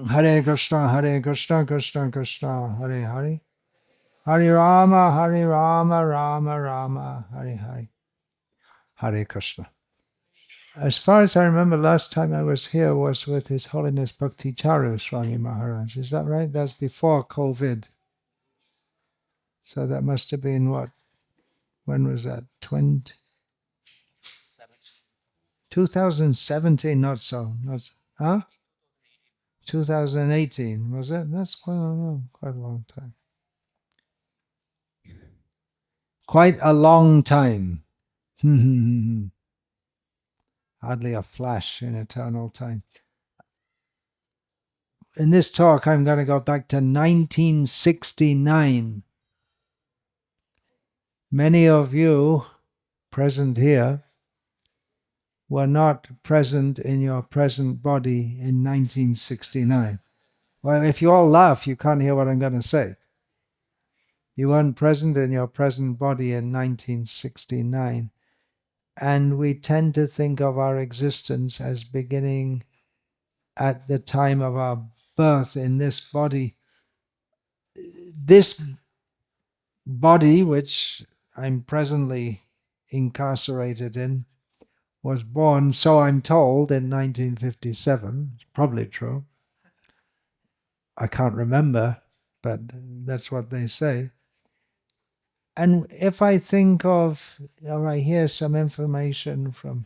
Hare Krishna, Krishna Krishna, Hare Hare. Hare Rama, Rama Rama, Hare Hare. Hare Krishna. As far as I remember, last time I was here was with His Holiness Bhakti Charu Swami Maharaj. Is that right? That's before COVID. So that must have been what? When was that? 2017, not so. Huh? 2018, was it? That's quite a long time. Quite a long time. Hardly a flash in eternal time. In this talk, I'm going to go back to 1969. Many of you present here were not present in your present body in 1969. Well, if you all laugh, you can't hear what I'm going to say. You weren't present in your present body in 1969. And we tend to think of our existence as beginning at the time of our birth in this body. This body, which I'm presently incarcerated in, was born, so I'm told, in 1957. It's probably true. I can't remember, but that's what they say. And if I think of, or I hear some information from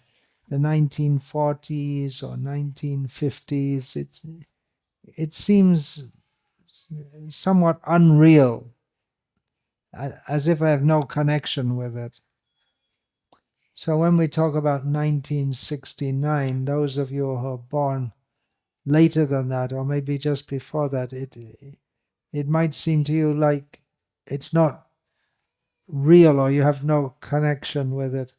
the 1940s or 1950s, it seems somewhat unreal, as if I have no connection with it. So when we talk about 1969, those of you who are born later than that, or maybe just before that, it might seem to you like it's not real or you have no connection with it.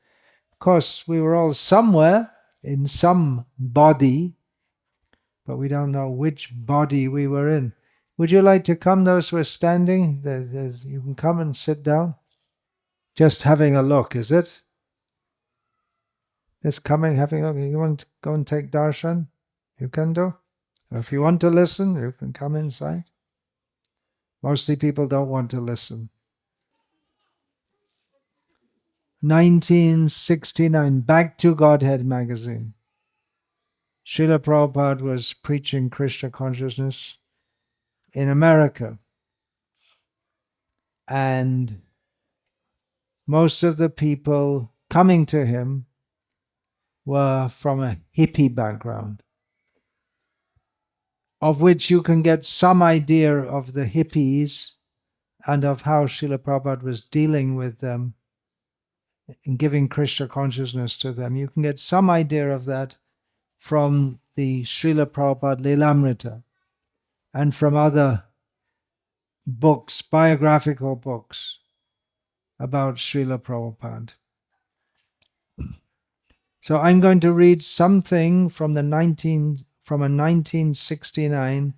Of course, we were all somewhere in some body, but we don't know which body we were in. Would you like to come, those who are standing? You can come and sit down. Just having a look, is it? Just coming, having a look. You want to go and take darshan? You can do. Or if you want to listen, you can come inside. Mostly people don't want to listen. 1969, Back to Godhead magazine. Srila Prabhupada was preaching Krishna consciousness in America. And most of the people coming to him were from a hippie background, of which you can get some idea of the hippies and of how Srila Prabhupada was dealing with them and giving Krishna consciousness to them. You can get some idea of that from the Srila Prabhupada Lilamrita and from other books, biographical books about Srila Prabhupada. So I'm going to read something from a 1969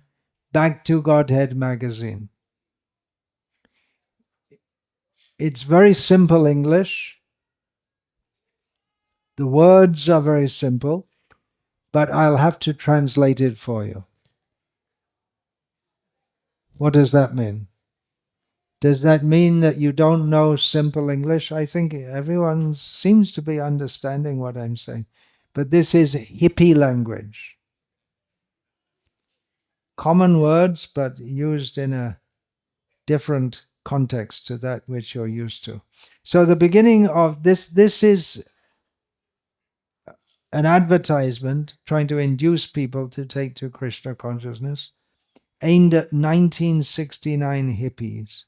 Back to Godhead magazine. It's very simple English. The words are very simple, but I'll have to translate it for you. What does that mean? Does that mean that you don't know simple English? I think everyone seems to be understanding what I'm saying. But this is hippie language. Common words, but used in a different context to that which you're used to. So the beginning of this is an advertisement trying to induce people to take to Krishna consciousness, aimed at 1969 hippies.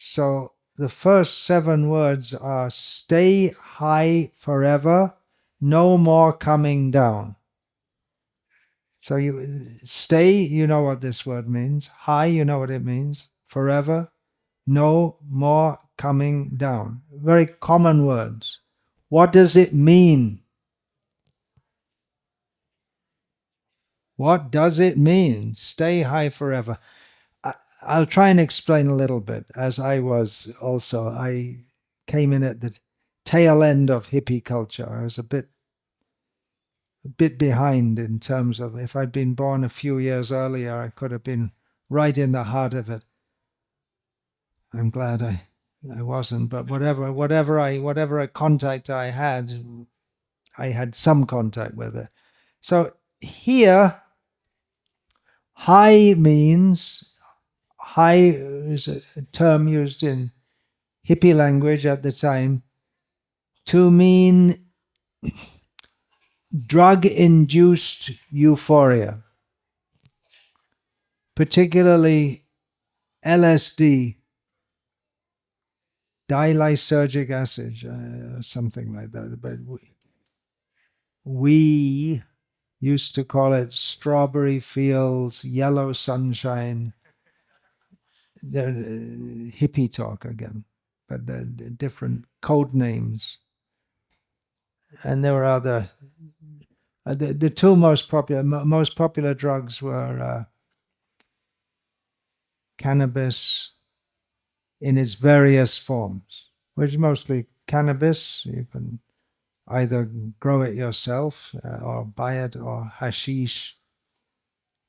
So the first 7 words are stay high forever, no more coming down. So you stay, you know what this word means. High, you know what it means. Forever, no more coming down. Very common words. What does it mean? What does it mean? Stay high forever. I'll try and explain a little bit, as I was also. I came in at the tail end of hippie culture. I was a bit a bit behind in terms of, if I'd been born a few years earlier, I could have been right in the heart of it. I'm glad I wasn't, but whatever contact I had some contact with it. So here, high is a term used in hippie language at the time to mean drug-induced euphoria, particularly LSD, dilysergic acid, something like that. But we used to call it strawberry fields, yellow sunshine. They're hippie talk again, but they're different code names. And there were other. The two most popular drugs were cannabis in its various forms, which is mostly cannabis. You can either grow it yourself or buy it, or hashish.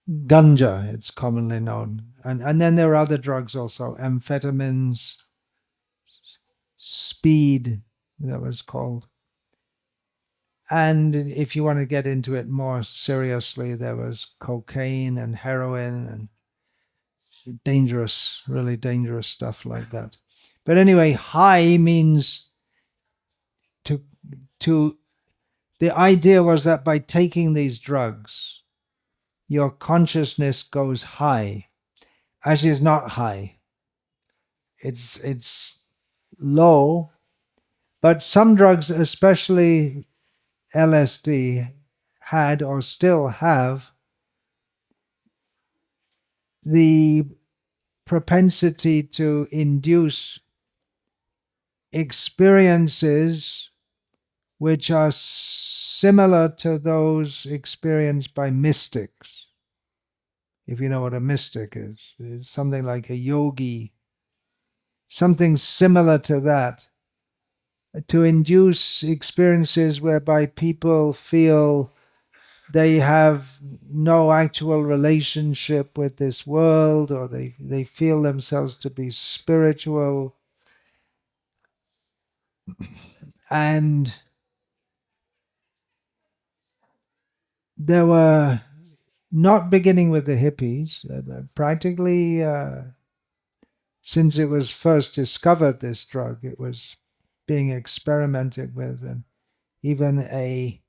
Ganja, it's commonly known. And then there are other drugs also, amphetamines, speed, that was called. And if you want to get into it more seriously, there was cocaine and heroin and dangerous, really dangerous stuff like that. But anyway, high means the idea was that by taking these drugs, your consciousness goes high. Actually, it's not high. It's low, but some drugs, especially LSD, had or still have the propensity to induce experiences which are similar to those experienced by mystics. If you know what a mystic is, it's something like a yogi, something similar to that, to induce experiences whereby people feel they have no actual relationship with this world, or they feel themselves to be spiritual. And there were, not beginning with the hippies, practically since it was first discovered, this drug, it was being experimented with, and even a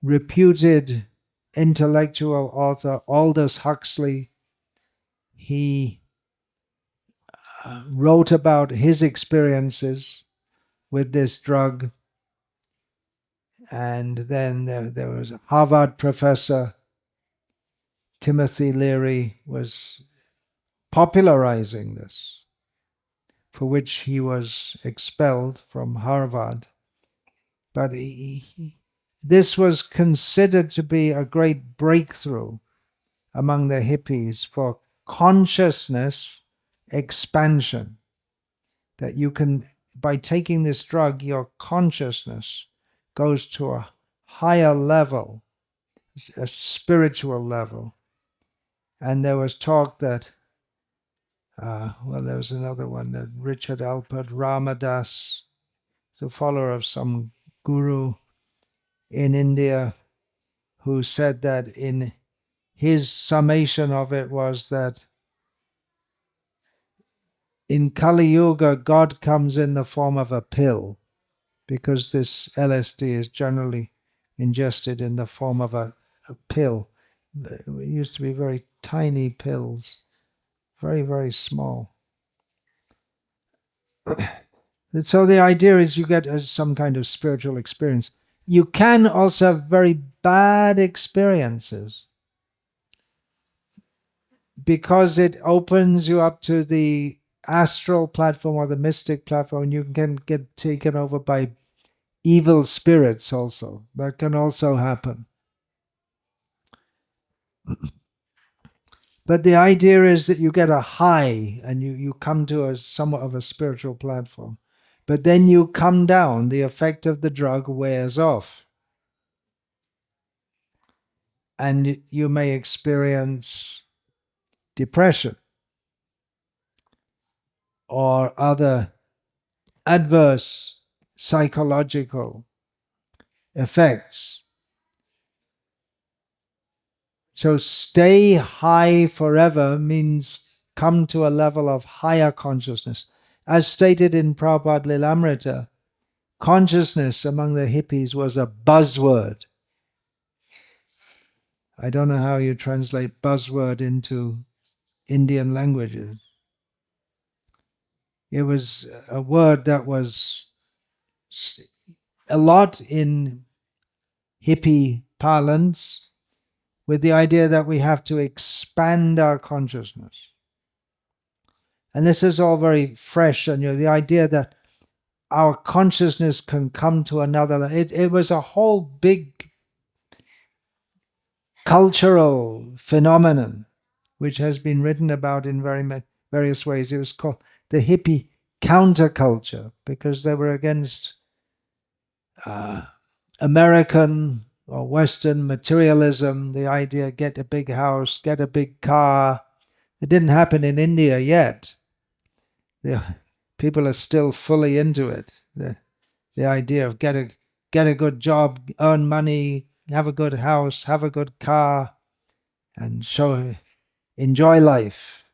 reputed intellectual author, Aldous Huxley, he wrote about his experiences with this drug. And then there was a Harvard professor, Timothy Leary, was popularizing this, for which he was expelled from Harvard. But this was considered to be a great breakthrough among the hippies for consciousness expansion. That you can, by taking this drug, your consciousness goes to a higher level, a spiritual level. And there was talk that, there was another one, that Richard Alpert Ramadas, the follower of some guru in India, who said that in his summation of it was that in Kali Yuga, God comes in the form of a pill, because this LSD is generally ingested in the form of a pill. It used to be very tiny pills, very, very small. So the idea is you get some kind of spiritual experience. You can also have very bad experiences, because it opens you up to the astral platform or the mystic platform. You can get taken over by evil spirits also. That can also happen. But the idea is that you get a high and you come to a somewhat of a spiritual platform. But then you come down, the effect of the drug wears off. and you may experience depression or other adverse psychological effects. So stay high forever means come to a level of higher consciousness. As stated in Prabhupada Lilamrita, consciousness among the hippies was a buzzword. I don't know how you translate buzzword into Indian languages. It was a word that was a lot in hippie parlance, with the idea that we have to expand our consciousness. And this is all very fresh, and the idea that our consciousness can come to another. It was a whole big cultural phenomenon, which has been written about in various ways. It was called the hippie counterculture, because they were against American or Western materialism, the idea get a big house, get a big car. It didn't happen in India yet. People are still fully into it. The idea of get a good job, earn money, have a good house, have a good car, and enjoy life.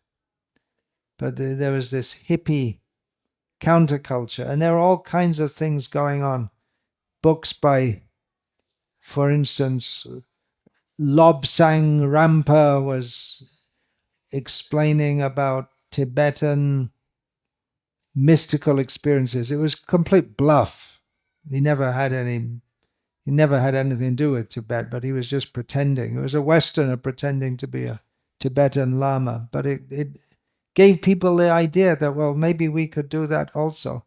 But there was this hippie counterculture, and there are all kinds of things going on. Books by, for instance, Lobsang Rampa was explaining about Tibetan mystical experiences. It was complete bluff. He never had anything to do with Tibet, but he was just pretending. It was a Westerner pretending to be a Tibetan Lama, but it gave people the idea that, well, maybe we could do that also.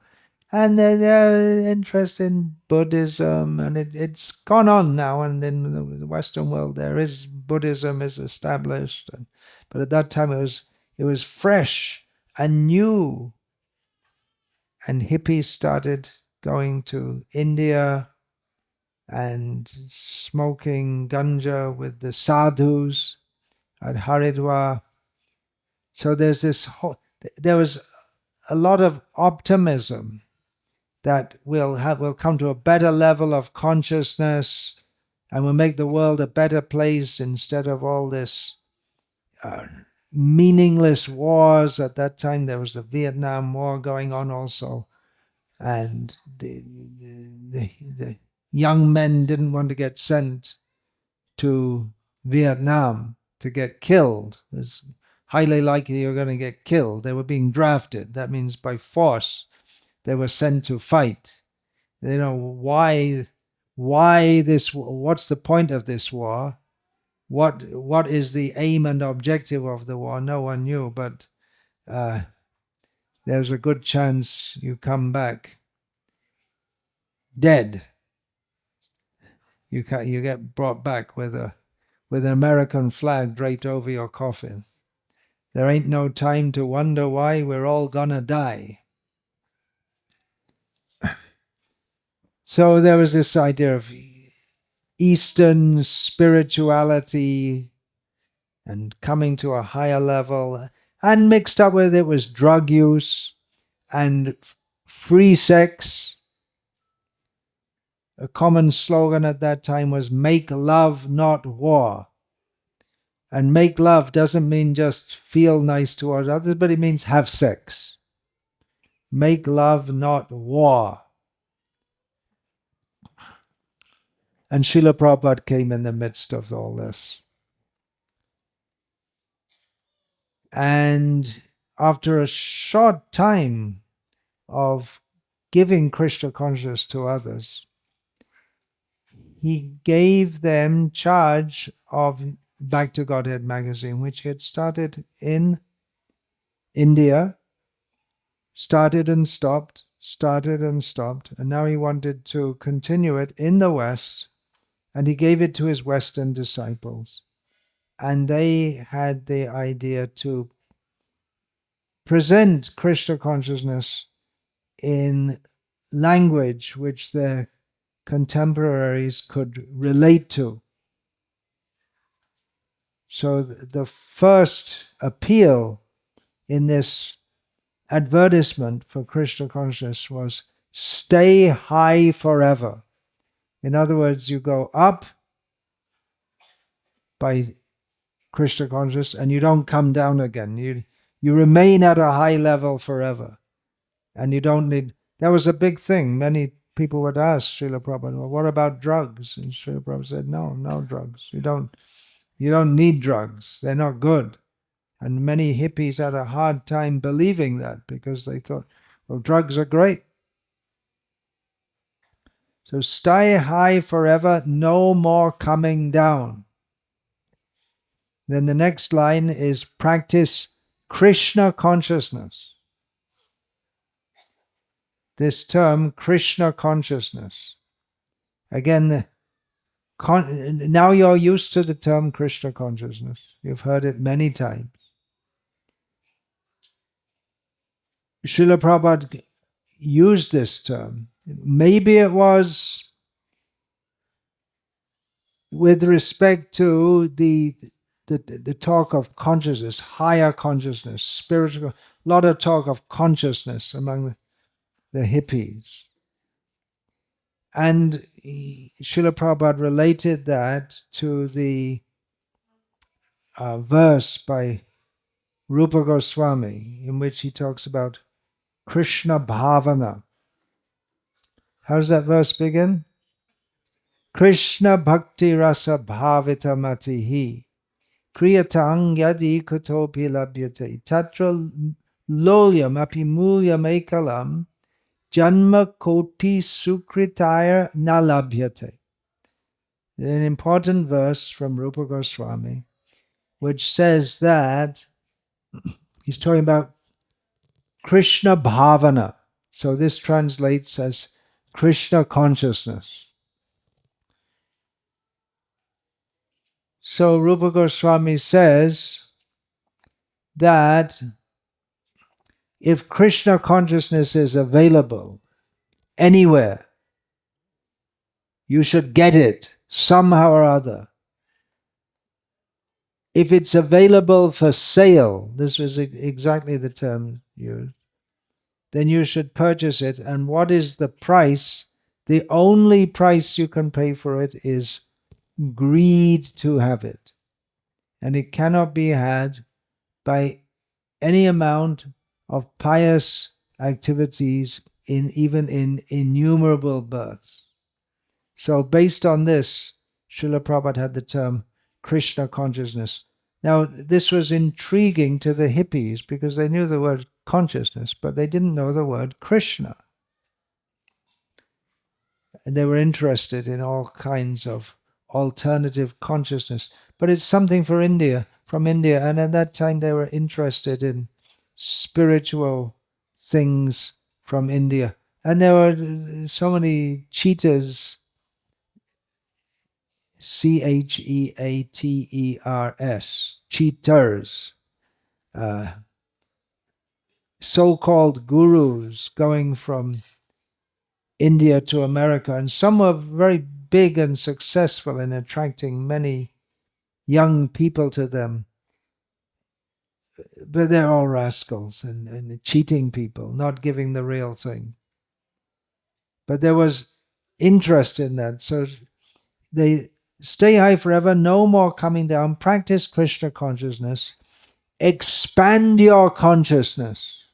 And they're interested in Buddhism, and it's gone on now. And in the Western world, Buddhism is established, but at that time it was fresh and new. And hippies started going to India and smoking ganja with the sadhus at Haridwar. So there was a lot of optimism that we'll come to a better level of consciousness, and we'll make the world a better place instead of all this meaningless wars. At that time there was the Vietnam War going on also, and the young men didn't want to get sent to Vietnam to get killed. It's highly likely you're going to get killed. They were being drafted. That means by force they were sent to fight. Why this? What's the point of this war? What is the aim and objective of the war? No one knew, but there's a good chance you come back dead. You get brought back with an American flag draped over your coffin. There ain't no time to wonder why, we're all gonna die. So there was this idea of Eastern spirituality and coming to a higher level, and mixed up with it was drug use and free sex. A common slogan at that time was "Make love, not war." And make love doesn't mean just feel nice towards others, but it means have sex. Make love, not war. And Srila Prabhupada came in the midst of all this. And after a short time of giving Krishna consciousness to others, he gave them charge of Back to Godhead magazine, which he had started in India, started and stopped, and now he wanted to continue it in the West, and he gave it to his Western disciples. And they had the idea to present Krishna consciousness in language which their contemporaries could relate to. So the first appeal in this advertisement for Krishna consciousness was stay high forever. In other words, you go up by Krishna consciousness and you don't come down again. You remain at a high level forever. And you don't need... That was a big thing. Many people would ask Srila Prabhupada, well, what about drugs? And Srila Prabhupada said, no drugs. You don't need drugs. They're not good. And many hippies had a hard time believing that because they thought, well, drugs are great. So stay high forever, no more coming down. Then the next line is practice Krishna consciousness. This term, Krishna consciousness. Again, now you're used to the term Krishna consciousness. You've heard it many times. Srila Prabhupada used this term. Maybe it was with respect to the talk of consciousness, higher consciousness, spiritual, a lot of talk of consciousness among the hippies. And Srila Prabhupada related that to the verse by Rupa Goswami, in which he talks about Krishna Bhavana. How does that verse begin? Krishna Bhakti Rasa Bhavita Matihi Kriyatang Yadi Kutopi Labhyate Tatra Lolyam Api Mulyam Ekalam Janma Koti Sukritaya Nalabhyate. An important verse from Rupa Goswami, which says that he's talking about Krishna Bhavana. So this translates as Krishna consciousness. So Rupa Goswami says that if Krishna consciousness is available anywhere, you should get it somehow or other. If it's available for sale, this was exactly the term used, then you should purchase it. And what is the price? The only price you can pay for it is greed to have it. And it cannot be had by any amount of pious activities even in innumerable births. So based on this, Srila Prabhupada had the term Krishna consciousness. Now, this was intriguing to the hippies because they knew the word consciousness, but they didn't know the word Krishna. And they were interested in all kinds of alternative consciousness. But it's something from India. And at that time, they were interested in spiritual things from India. And there were so many cheaters, Cheaters, cheaters, so-called gurus going from India to America. And some were very big and successful in attracting many young people to them. But they're all rascals and cheating people, not giving the real thing. But there was interest in that. So they stay high forever, no more coming down, practice Krishna consciousness, expand your consciousness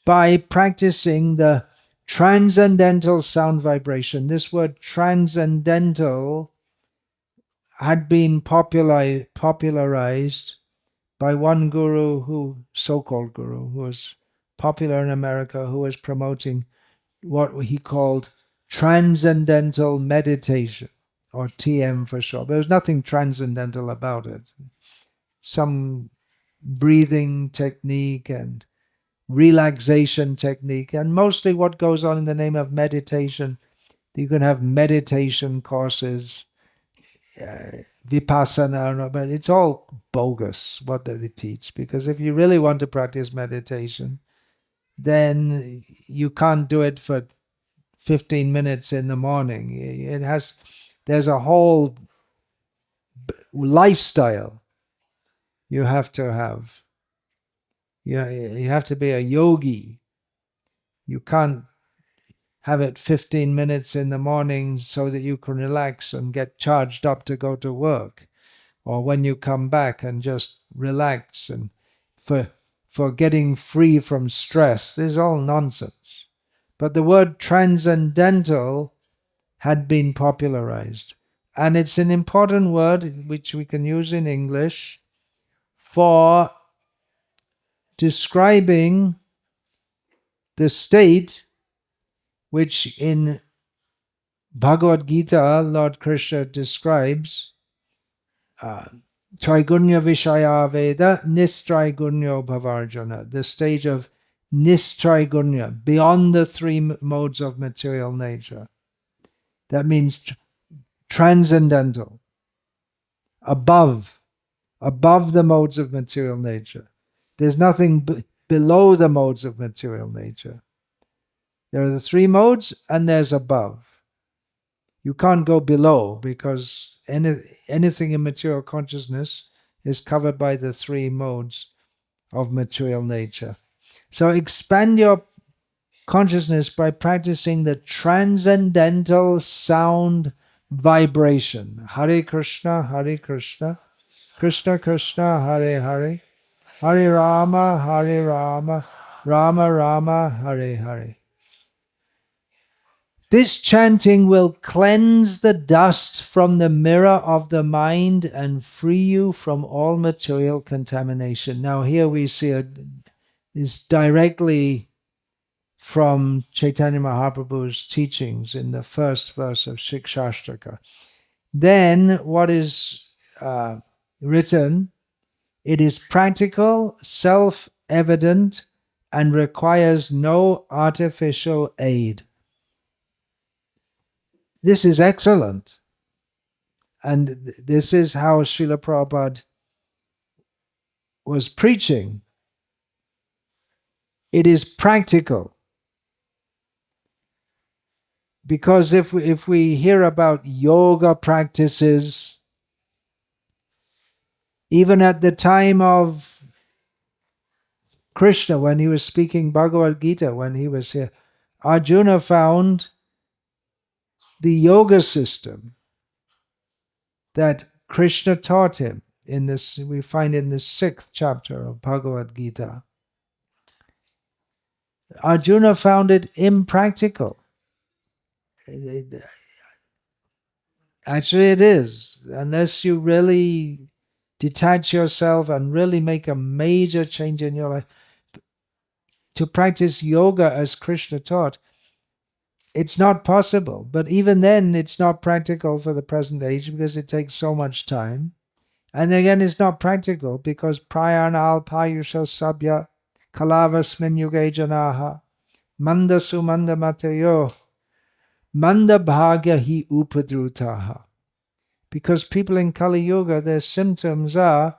by practicing the transcendental sound vibration. This word transcendental had been popularized by one guru, so-called guru, who was popular in America, who was promoting what he called transcendental meditation, or TM for short. There was nothing transcendental about it. Some breathing technique and relaxation technique, and mostly what goes on in the name of meditation. You can have meditation courses, Vipassana, but it's all bogus what they teach, because if you really want to practice meditation, then you can't do it for 15 minutes in the morning. There's a whole lifestyle you have to have. You have to be a yogi. You can't have it 15 minutes in the morning so that you can relax and get charged up to go to work, or when you come back and just relax, and for getting free from stress. This is all nonsense. But the word transcendental had been popularized, and it's an important word which we can use in English for describing the state which in Bhagavad-gita Lord Krishna describes Trigunya Vishaya Veda Nistrigunya Bhavarjana, the stage of Nistrigunya, beyond the three modes of material nature. That means transcendental, above the modes of material nature. There's nothing below the modes of material nature. There are the three modes, and there's above. You can't go below, because anything in material consciousness is covered by the three modes of material nature. So expand your consciousness by practicing the transcendental sound vibration. Hare Krishna, Krishna Krishna, Hare Hare, Hare Rama, Rama Rama, Hare Hare. This chanting will cleanse the dust from the mirror of the mind and free you from all material contamination. Now here we see is directly from Chaitanya Mahaprabhu's teachings in the first verse of Shikshashtaka. Then what is written, it is practical, self-evident, and requires no artificial aid. This is excellent. And this is how Srila Prabhupada was preaching. It is practical. Because if we hear about yoga practices, even at the time of Krishna, when he was speaking Bhagavad-gita, when he was here, Arjuna found the yoga system that Krishna taught him. In this, we find in the 6th chapter of Bhagavad-gita. Arjuna found it impractical. Actually, it is. Unless you really detach yourself and really make a major change in your life. To practice yoga as Krishna taught, it's not possible. But even then, it's not practical for the present age because it takes so much time. And again, it's not practical because prayanal payusha sabya kalavasmin yuge janaha manda sumanda matayo manda bhagya hi upadrutaha. Because people in Kali Yuga, their symptoms are,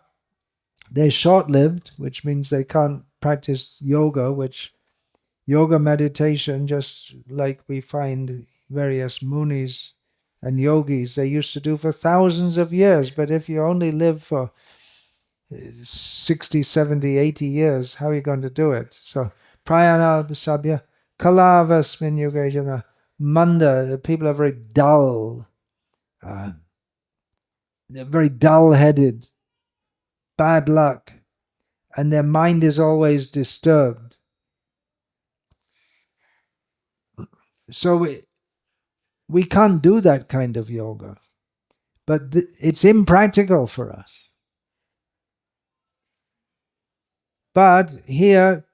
they're short-lived, which means they can't practice yoga, which yoga meditation, just like we find various munis and yogis, they used to do for thousands of years. But if you only live for 60, 70, 80 years, how are you going to do it? So, prayana sabya, kalavasmin yogajana, manda, the people are very dull. They're very dull-headed, bad luck, and their mind is always disturbed. So we can't do that kind of yoga, but it's impractical for us. But here,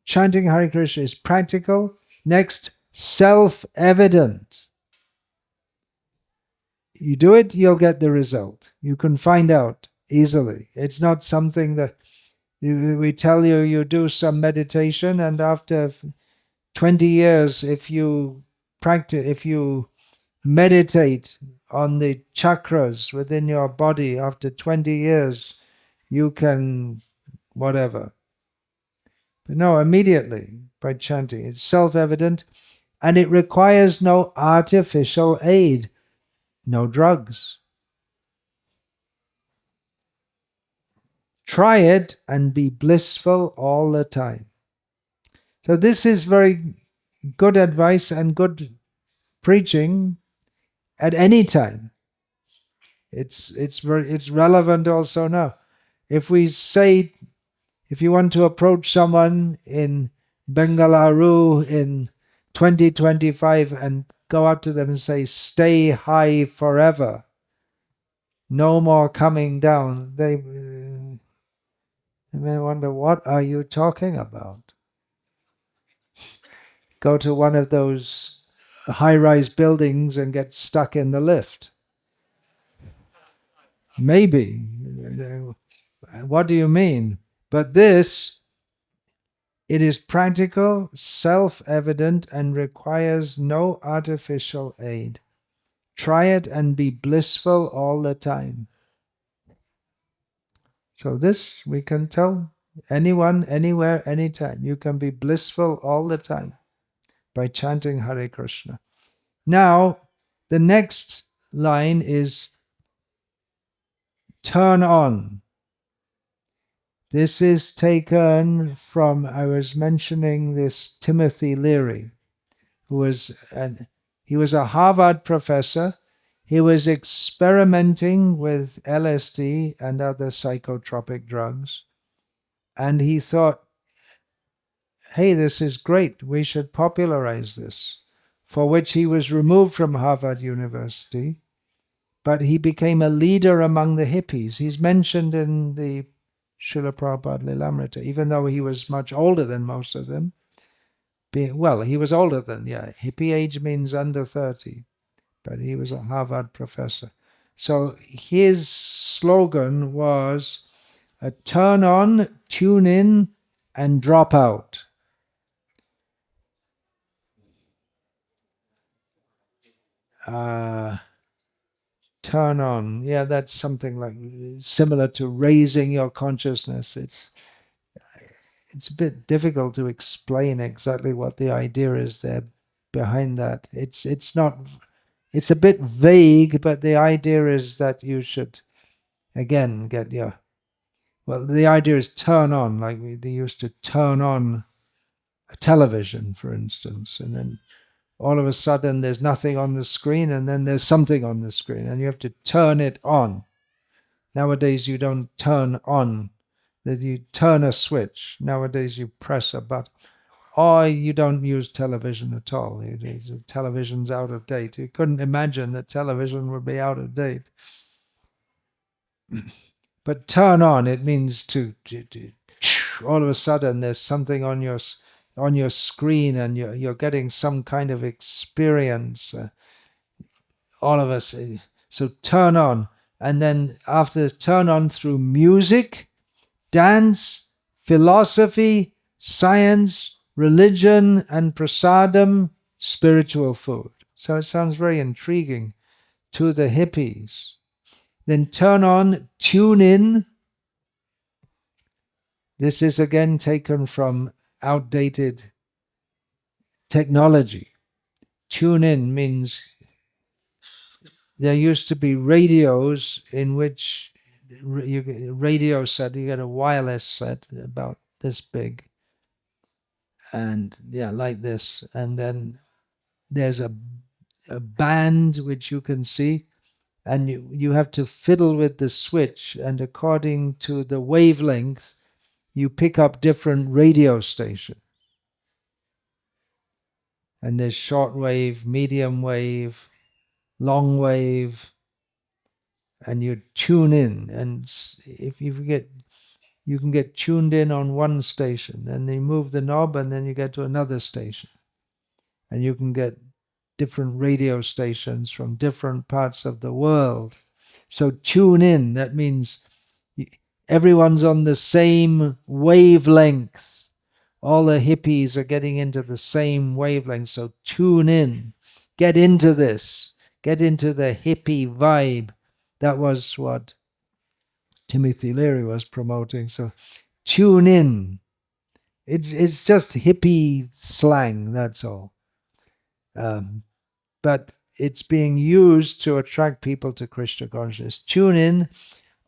chanting Hare Krishna is practical. Next, self-evident. You do it, you'll get the result. You can find out easily. It's not something that we tell you, you do some meditation, and after 20 years, if you practice, if you meditate on the chakras within your body, after 20 years, you can whatever. But no, immediately by chanting. It's self-evident, and it requires no artificial aid. No drugs. Try it and be blissful all the time. So this is very good advice and good preaching at any time. It's relevant also now. If we say, if you want to approach someone in Bengaluru in 2025 and go up to them and say, stay high forever, no more coming down, they may wonder, what are you talking about? Go to one of those high-rise buildings and get stuck in the lift. Maybe. What do you mean? But this, it is practical, self-evident, and requires no artificial aid. Try it and be blissful all the time. So this we can tell anyone, anywhere, anytime. You can be blissful all the time by chanting Hare Krishna. Now, the next line is turn on. This is taken from, I was mentioning this Timothy Leary, who was he was a Harvard professor. He was experimenting with LSD and other psychotropic drugs. And he thought, hey, this is great. We should popularize this. For which he was removed from Harvard University. But he became a leader among the hippies. He's mentioned in the Srila Prabhupada Lilamrita, even though he was much older than most of them. Well, he was older than, hippie age means under 30, but he was a Harvard professor. So his slogan was, turn on, tune in, and drop out. Turn on, that's something like similar to raising your consciousness. It's a bit difficult to explain exactly what the idea is there behind that. It's a bit vague, but the idea is that you should, again, the idea is turn on, like they used to turn on a television, for instance, and then all of a sudden there's nothing on the screen, and then there's something on the screen, and you have to turn it on. Nowadays you don't turn on, that you turn a switch. Nowadays you press a button. Or you don't use television at all. Television's out of date. You couldn't imagine that television would be out of date. But turn on, it means to all of a sudden there's something on your screen, and you're getting some kind of experience. All of us. So turn on. And then after turn on through music, dance, philosophy, science, religion, and prasadam, spiritual food. So it sounds very intriguing to the hippies. Then turn on, tune in. This is again taken from outdated technology. Tune in means there used to be radios in which you get a radio set, you get a wireless set about this big, and like this, and then there's a band which you can see, and you have to fiddle with the switch, and according to the wavelength you pick up different radio stations, and there's short wave, medium wave, long wave, and you tune in, and if you can get tuned in on one station, and then you move the knob, and then you get to another station, and you can get different radio stations from different parts of the world. So tune in, that means everyone's on the same wavelength. All the hippies are getting into the same wavelength, so tune in. Get into this. Get into the hippie vibe. That was what Timothy Leary was promoting. So tune in. It's just hippie slang, that's all. But it's being used to attract people to Krishna consciousness. Tune in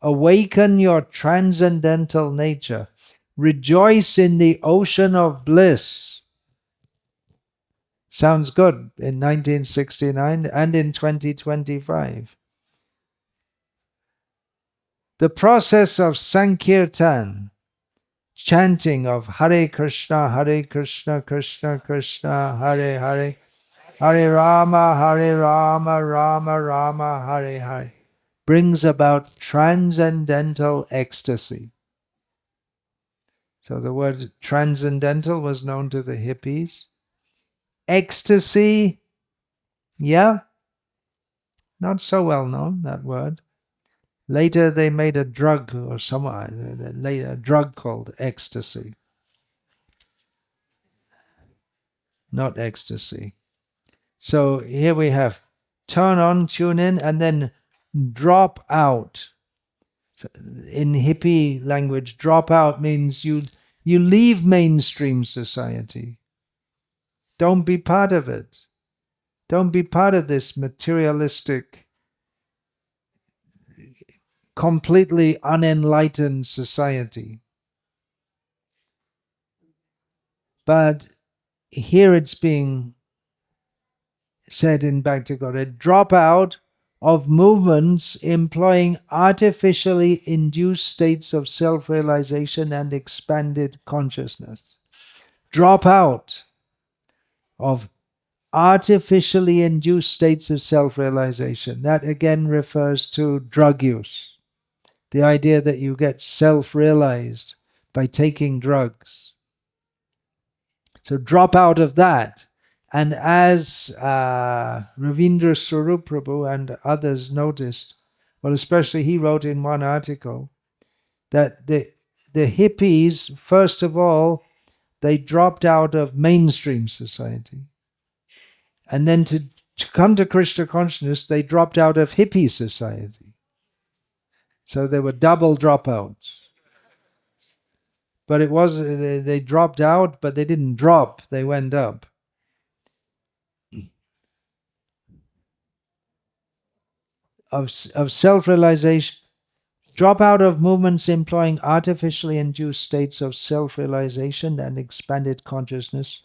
Awaken your transcendental nature. Rejoice in the ocean of bliss. Sounds good in 1969 and in 2025. The process of Sankirtan, chanting of Hare Krishna, Krishna Krishna, Hare Hare, Hare Rama, Rama Rama, Hare Hare, brings about transcendental ecstasy. So the word transcendental was known to the hippies. Ecstasy, yeah, not so well known, that word. Later they made a drug, or later a drug called ecstasy. Not ecstasy. So here we have turn on, tune in, and then drop out. So in hippie language, drop out means you leave mainstream society. Don't be part of it. Don't be part of this materialistic, completely unenlightened society. But here it's being said in Bhagavad-gita, drop out of movements employing artificially induced states of self-realization and expanded consciousness. Drop out of artificially induced states of self-realization. That again refers to drug use. The idea that you get self-realized by taking drugs. So drop out of that. And as Ravindra Swarup Prabhu and others noticed, well, especially he wrote in one article, that the hippies, first of all, they dropped out of mainstream society. And then to come to Krishna consciousness, they dropped out of hippie society. So they were double dropouts. But it was, they dropped out, but they didn't drop, they went up. Of self-realization, drop out of movements employing artificially induced states of self-realization and expanded consciousness.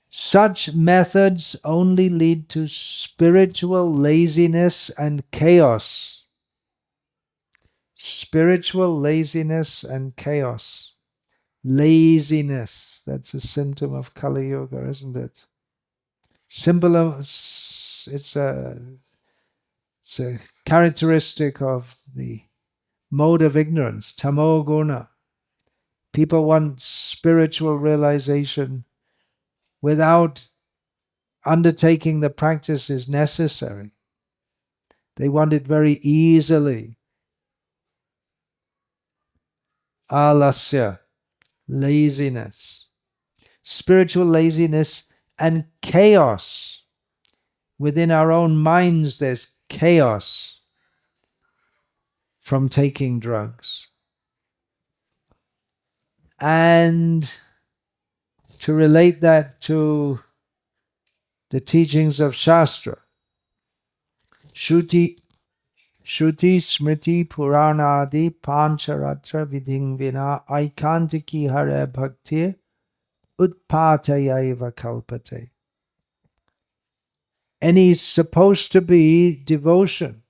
Such methods only lead to spiritual laziness and chaos. Spiritual laziness and chaos. Laziness, that's a symptom of Kali Yuga, isn't it? Symbol of, it's a characteristic of the mode of ignorance, tamo guna. People want spiritual realization without undertaking the practices necessary. They want it very easily. Alasya, laziness. Spiritual laziness and chaos. Within our own minds there's chaos from taking drugs. And to relate that to the teachings of Shastra, Shruti Smriti Puranadi Pancharatra Vidhing Vina Aikantiki Hare Bhakti Utpatayaiva Kalpate. And he's supposed to be devotion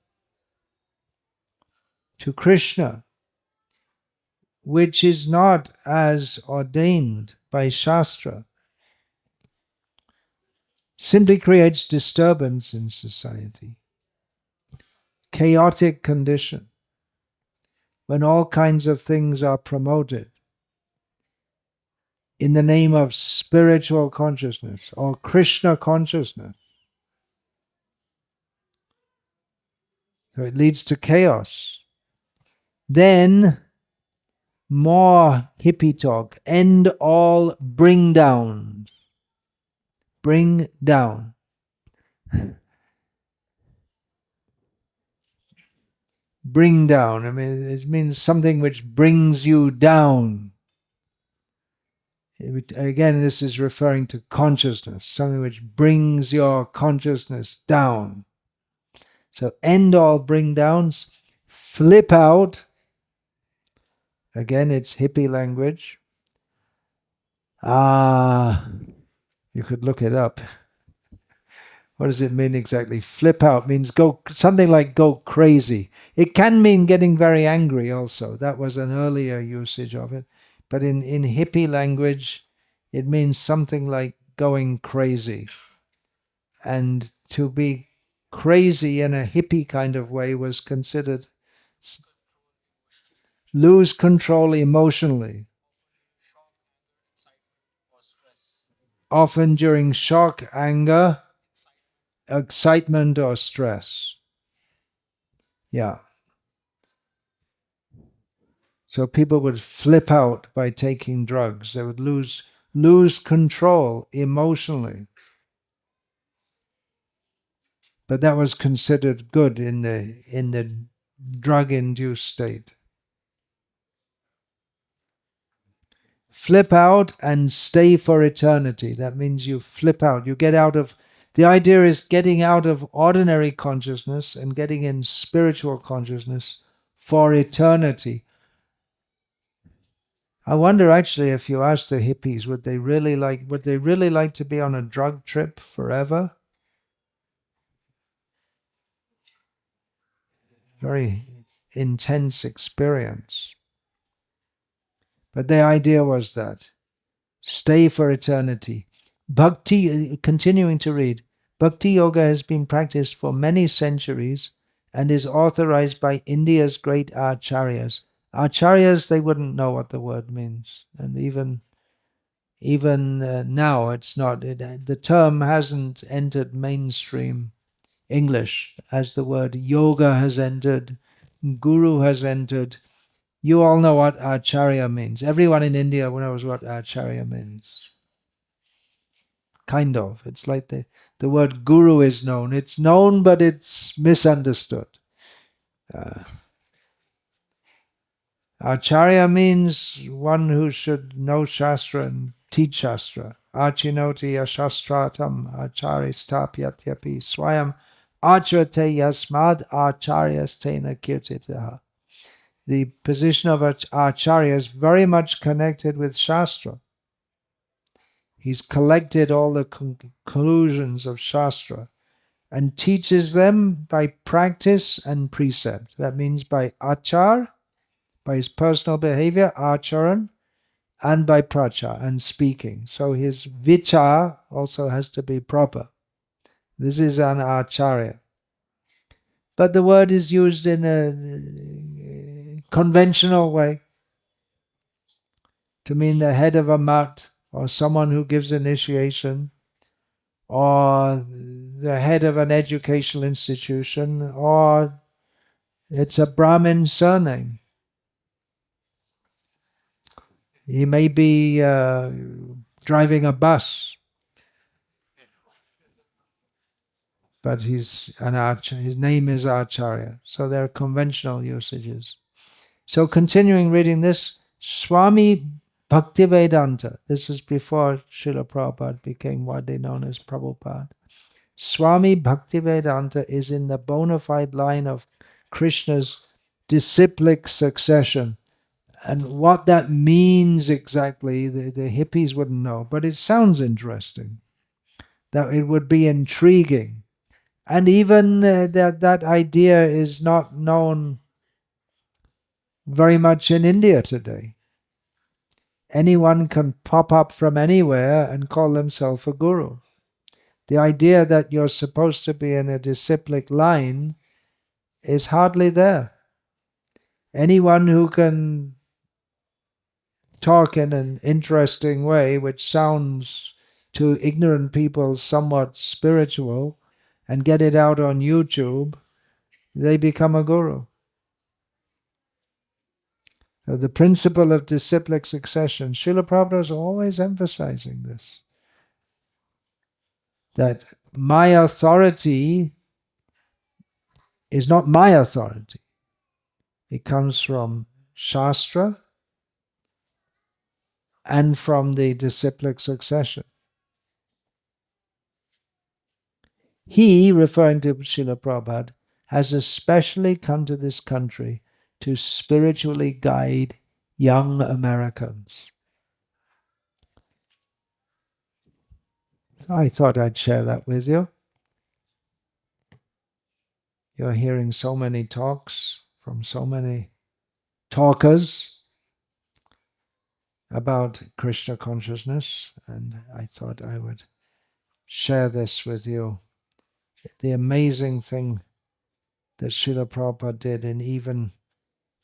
to Krishna, which is not as ordained by Shastra, simply creates disturbance in society. Chaotic condition, when all kinds of things are promoted in the name of spiritual consciousness or Krishna consciousness. So it leads to chaos. Then more hippie talk. End all bring downs. Bring down. Bring down. I mean, it means something which brings you down. Again, this is referring to consciousness, something which brings your consciousness down. So end all bring downs, flip out, Again, it's hippie language. You could look it up. What does it mean exactly? Flip out means go, something like go crazy. It can mean getting very angry also. That was an earlier usage of it. But in hippie language, it means something like going crazy. And to be crazy in a hippie kind of way was considered lose control emotionally, often during shock, anger, excitement, or stress. Yeah. So people would flip out by taking drugs. They would lose control emotionally. But that was considered good in the drug-induced state. Flip out and stay for eternity. That means you flip out. You get out of, the idea is getting out of ordinary consciousness and getting in spiritual consciousness for eternity. I wonder actually if you ask the hippies, would they really like to be on a drug trip forever? Very intense experience. But the idea was that stay for eternity. Bhakti, continuing to read, Bhakti Yoga has been practiced for many centuries and is authorized by India's great acharyas. Acharyas, they wouldn't know what the word means. And even now, it's not. The term hasn't entered mainstream English as the word yoga has entered, guru has entered. You all know what acharya means. Everyone in India knows what acharya means. Kind of. It's like the word guru is known. It's known, but it's misunderstood. Acharya means one who should know Shastra and teach Shastra. Achinoti yashastratam acharistapyatyapi swayam acharate yasmad acharyastena kirtitaha. The position of acharya is very much connected with Shastra. He's collected all the conclusions of Shastra and teaches them by practice and precept. That means by achar, by his personal behavior, acharan, and by pracha and speaking. So his vichar also has to be proper. This is an acharya. But the word is used in a conventional way to mean the head of a mat or someone who gives initiation or the head of an educational institution, or it's a Brahmin surname. He may be driving a bus, but he's an acharya. His name is Acharya. So they're conventional usages. So continuing reading this, Swami Bhaktivedanta, this is before Srila Prabhupada became widely known as Prabhupada. Swami Bhaktivedanta is in the bona fide line of Krishna's disciplic succession. And what that means exactly, the hippies wouldn't know, but it sounds interesting. That it would be intriguing. And even that idea is not known very much in India today. Anyone can pop up from anywhere and call themselves a guru. The idea that you're supposed to be in a disciplic line is hardly there. Anyone who can talk in an interesting way, which sounds to ignorant people somewhat spiritual, and get it out on YouTube, they become a guru. So the principle of disciplic succession, Srila Prabhupada is always emphasizing this. That my authority is not my authority. It comes from Shastra and from the disciplic succession. He, referring to Srila Prabhupada, has especially come to this country to spiritually guide young Americans. So I thought I'd share that with you. You're hearing so many talks from so many talkers about Krishna consciousness, and I thought I would share this with you. The amazing thing that Srila Prabhupada did in even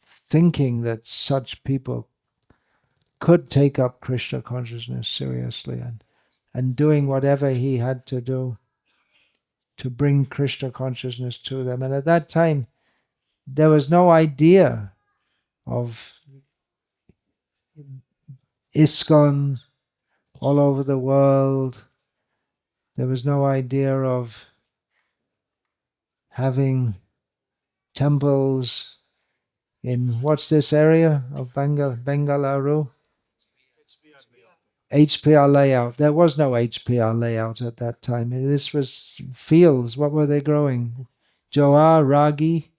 thinking that such people could take up Krishna consciousness seriously, and doing whatever he had to do to bring Krishna consciousness to them. And at that time, there was no idea of ISKCON all over the world. There was no idea of having temples in, what's this area of Bengaluru? HPR layout. There was no HPR layout at that time. This was fields. What were they growing? Jowar, ragi.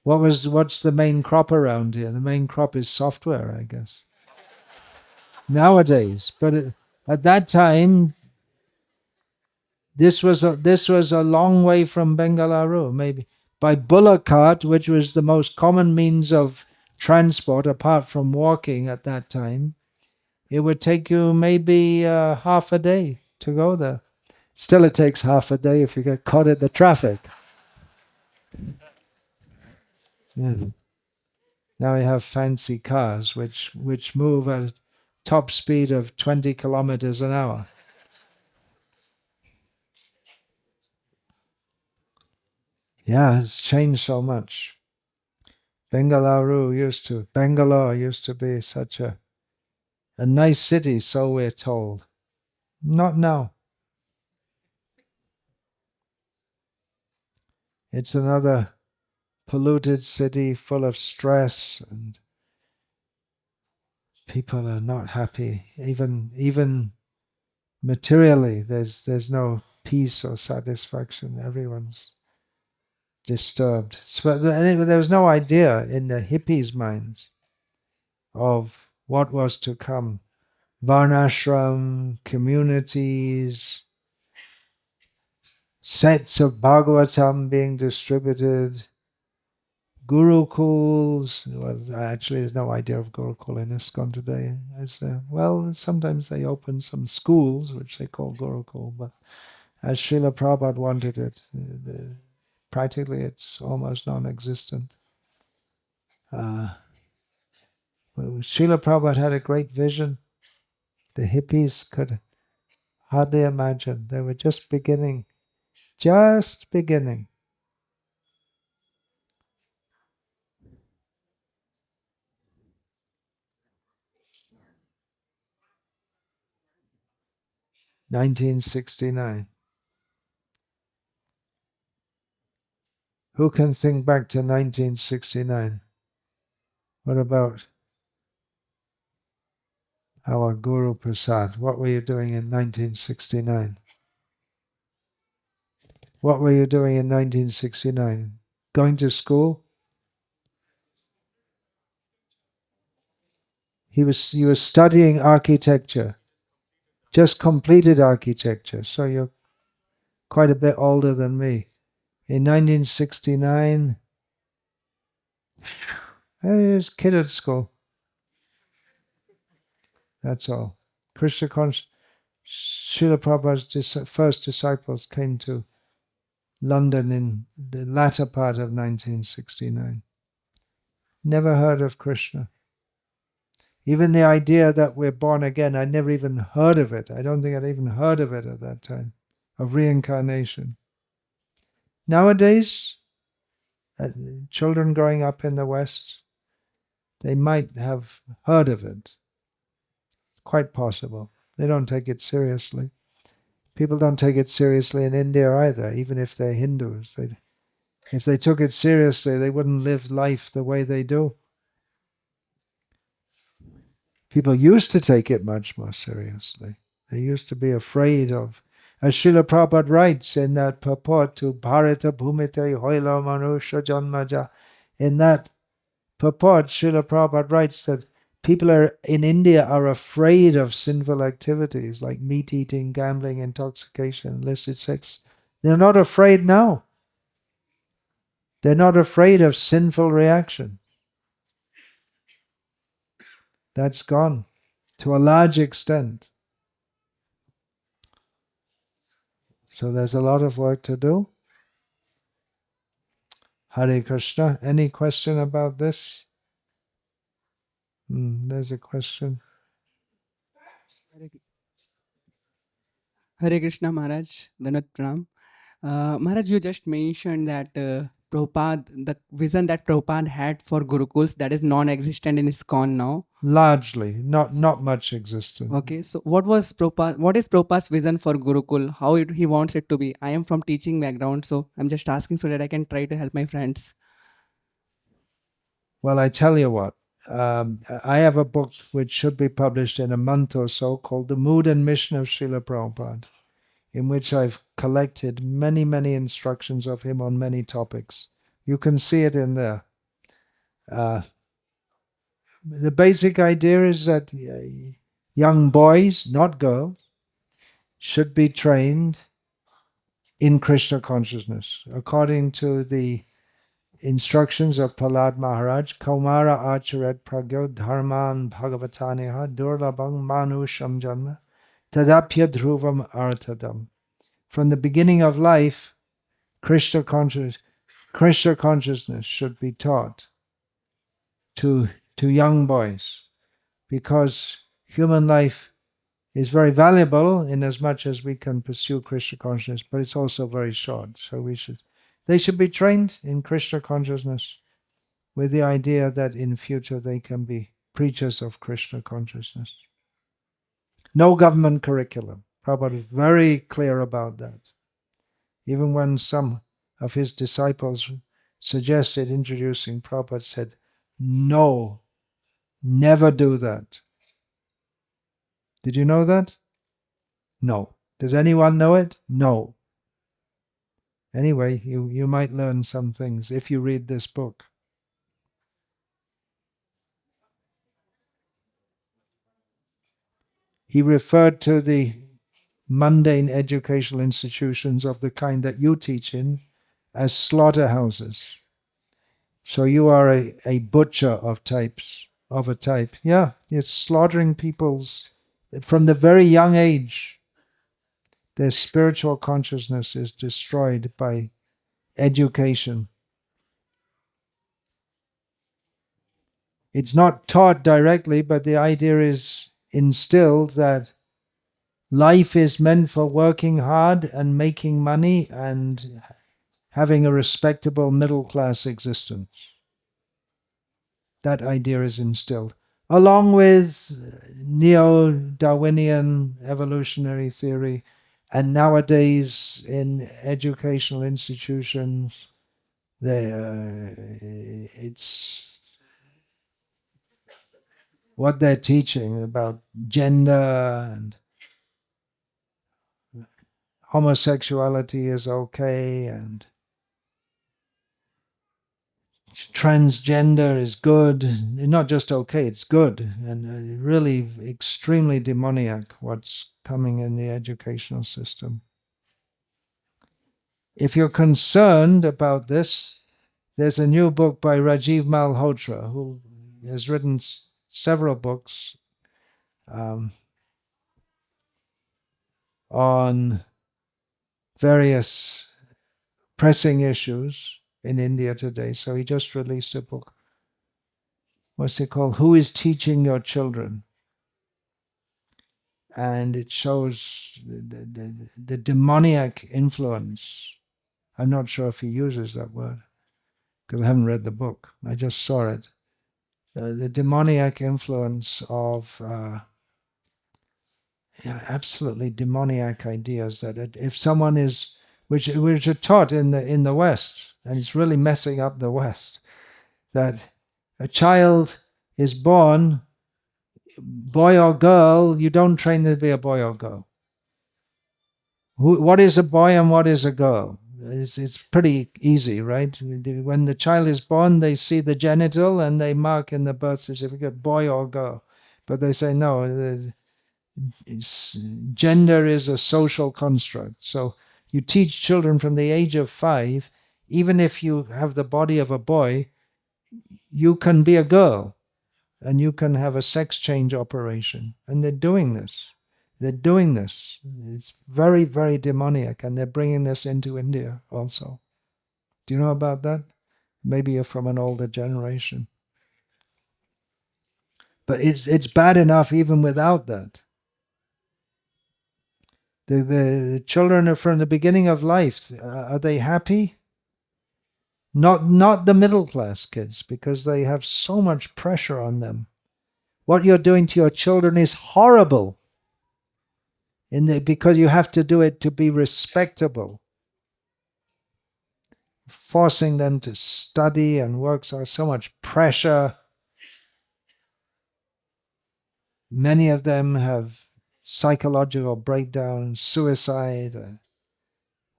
What's the main crop around here? The main crop is software, I guess. Nowadays, but at that time, this was a long way from Bengaluru. Maybe by bullock cart, which was the most common means of transport apart from walking at that time, it would take you maybe half a day to go there. Still, it takes half a day if you get caught in the traffic. Yeah. Now we have fancy cars which move at a top speed of 20 kilometers an hour. Yeah, it's changed so much. Bangalore used to be such a nice city, so we're told. Not now. It's another polluted city full of stress, and people are not happy. Even materially, there's no peace or satisfaction. Everyone's disturbed. So there was no idea in the hippies' minds of what was to come. Varnashram, communities, sets of Bhagavatam being distributed, Gurukuls. Well, actually, there's no idea of Gurukul in ISKCON today. Well, sometimes they open some schools, which they call Gurukul, but as Srila Prabhupada wanted it, practically it's almost non-existent. Srila Prabhupada had a great vision. The hippies could hardly imagine. They were just beginning. 1969. Who can think back to 1969? What about our Guru Prasad? What were you doing in 1969? What were you doing in 1969? Going to school? You were studying architecture. Just completed architecture. So you're quite a bit older than me. In 1969, I was a kid at school. That's all. Krishna consciousness. Srila Prabhupada's first disciples came to London in the latter part of 1969. Never heard of Krishna. Even the idea that we're born again, I never even heard of it. I don't think I'd even heard of it at that time, of reincarnation. Nowadays, children growing up in the West, they might have heard of it. It's quite possible. They don't take it seriously. People don't take it seriously in India either, even if they're Hindus. If they took it seriously, they wouldn't live life the way they do. People used to take it much more seriously. They used to be afraid of, as Srila Prabhupada writes in that purport to Bharata Bhumite Hoila Manusha Janmaja, in that purport, Srila Prabhupada writes that people in India are afraid of sinful activities like meat eating, gambling, intoxication, illicit sex. They're not afraid now. They're not afraid of sinful reaction. That's gone to a large extent. So there's a lot of work to do. Hare Krishna. Any question about this? There's a question. Hare Krishna Maharaj, Danat Pranam. Maharaj, you just mentioned that Prabhupada, the vision that Prabhupada had for Gurukuls, that is non-existent in ISKCON now. Largely, not much existent. Okay, so what is Prabhupada's vision for Gurukul? How he wants it to be? I am from teaching background, so I'm just asking so that I can try to help my friends. Well, I tell you what, I have a book which should be published in a month or so called The Mood and Mission of Srila Prabhupada, in which I've collected many, many instructions of him on many topics. You can see it in there. The basic idea is that young boys, not girls, should be trained in Krishna consciousness. According to the instructions of Prahlad Maharaj, Kaumara acharet pragyo dharman bhagavataneha durlabhang manusham janma tadapya dhruvam artadam. From the beginning of life, Krishna consciousness should be taught to young boys, because human life is very valuable in as much as we can pursue Krishna consciousness, but it's also very short. So they should be trained in Krishna consciousness with the idea that in future they can be preachers of Krishna consciousness. No government curriculum. Prabhupada is very clear about that. Even when some of his disciples suggested introducing, Prabhupada said, no, never do that. Did you know that? No. Does anyone know it? No. Anyway, you might learn some things if you read this book. He referred to the mundane educational institutions of the kind that you teach in as slaughterhouses. So you are a butcher of a type. Yeah, it's slaughtering people's, from the very young age, their spiritual consciousness is destroyed by education. It's not taught directly, but the idea is instilled that life is meant for working hard and making money and having a respectable middle-class existence. That idea is instilled, along with neo-Darwinian evolutionary theory, and nowadays in educational institutions, it's what they're teaching about gender and homosexuality is okay and transgender is good. Not just okay, it's good. And really extremely demoniac what's coming in the educational system. If you're concerned about this, there's a new book by Rajiv Malhotra, who has written several books on various pressing issues in India today. So he just released a book. What's it called? Who is Teaching Your Children? And it shows the demoniac influence. I'm not sure if he uses that word, because I haven't read the book. I just saw it. The demoniac influence of absolutely demoniac ideas that if someone is, which are taught in the West, and it's really messing up the West, that a child is born, boy or girl, you don't train them to be a boy or girl. What is a boy and what is a girl? It's pretty easy, right? When the child is born, they see the genital and they mark in the birth certificate boy or girl. But they say no, gender is a social construct. So you teach children from the age of 5, even if you have the body of a boy, you can be a girl and you can have a sex change operation. And they're doing this. They're doing this. It's very, very demoniac. And they're bringing this into India also. Do you know about that? Maybe you're from an older generation. But it's bad enough even without that. The children are from the beginning of life. Are they happy? Not the middle class kids, because they have so much pressure on them. What you're doing to your children is horrible. Because you have to do it to be respectable. Forcing them to study and work, so much pressure. Many of them have psychological breakdown, suicide.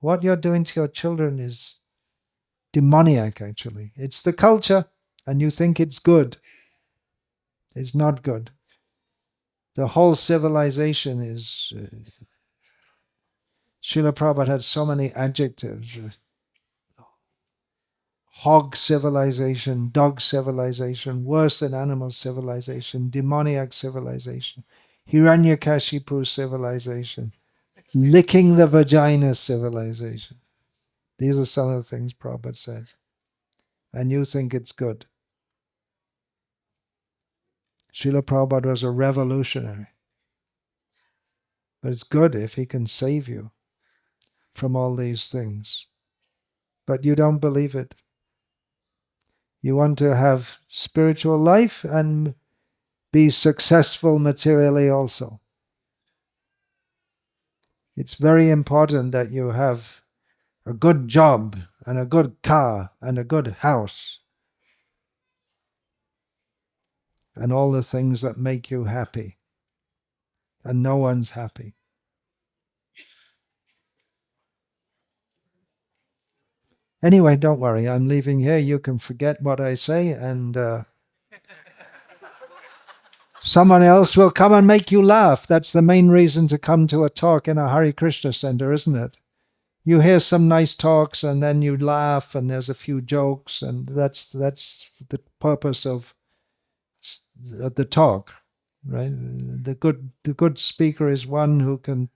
What you're doing to your children is demoniac, actually. It's the culture, and you think it's good. It's not good. The whole civilization is... Srila Prabhupada had so many adjectives. Hog civilization, dog civilization, worse than animal civilization, demoniac civilization, Hiranyakashipu civilization, licking the vagina civilization. These are some of the things Prabhupada says. And you think it's good. Srila Prabhupada was a revolutionary. But it's good if he can save you from all these things. But you don't believe it. You want to have spiritual life and be successful materially also. It's very important that you have a good job and a good car and a good house and all the things that make you happy. And no one's happy. Anyway, don't worry. I'm leaving here. You can forget what I say, and someone else will come and make you laugh. That's the main reason to come to a talk in a Hare Krishna center, isn't it? You hear some nice talks, and then you laugh, and there's a few jokes, and that's the purpose of the talk, right? The good speaker is one who can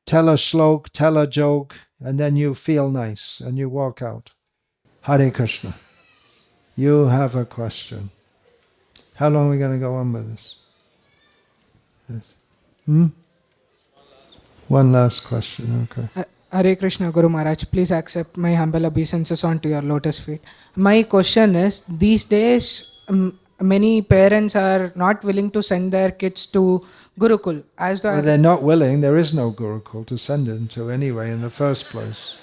tell a shlok, tell a joke, and then you feel nice, and you walk out. Hare Krishna. You have a question. How long are we going to go on with this? Yes. One last question, okay. Hare Krishna Guru Maharaj, please accept my humble obeisances onto your lotus feet. My question is, these days many parents are not willing to send their kids to Gurukul. Well, they're not willing. There is no Gurukul to send them to anyway in the first place.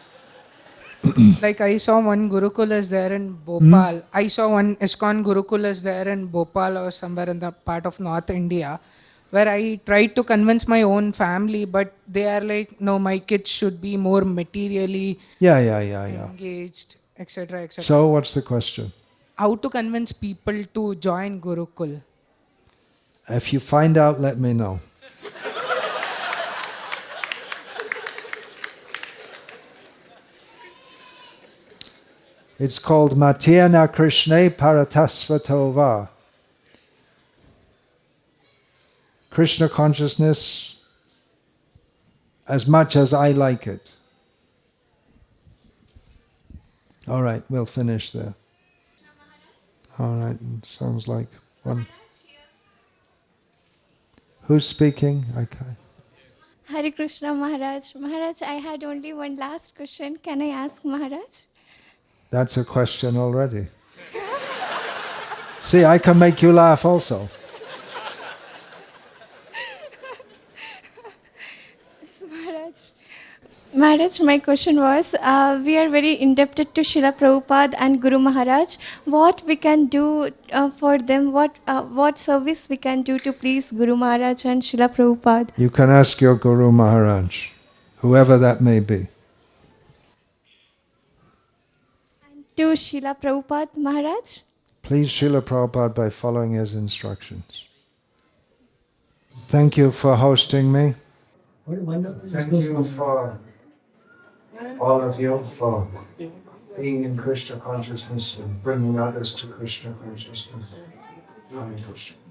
Like I saw one Gurukul is there in Bhopal. I saw one ISKCON Gurukul is there in Bhopal or somewhere in the part of North India, where I tried to convince my own family, but they are like, no, my kids should be more materially engaged, etc., etc. So what's the question? How to convince people to join Gurukul? If you find out, let me know. It's called Matyena Krishne Paratasvatova. Krishna consciousness as much as I like it. All right, we'll finish there. All right, sounds like one. Who's speaking? Okay. Hare Krishna Maharaj. Maharaj, I had only one last question. Can I ask Maharaj? That's a question already. See, I can make you laugh also. Yes, Maharaj. Maharaj, my question was, we are very indebted to Srila Prabhupada and Guru Maharaj. What we can do for them? What service we can do to please Guru Maharaj and Srila Prabhupada? You can ask your Guru Maharaj, whoever that may be. to Srila Prabhupada Maharaj? Please Srila Prabhupada by following his instructions. Thank you for hosting me. Thank you for all of you for being in Krishna consciousness and bringing others to Krishna consciousness. Hare Krishna.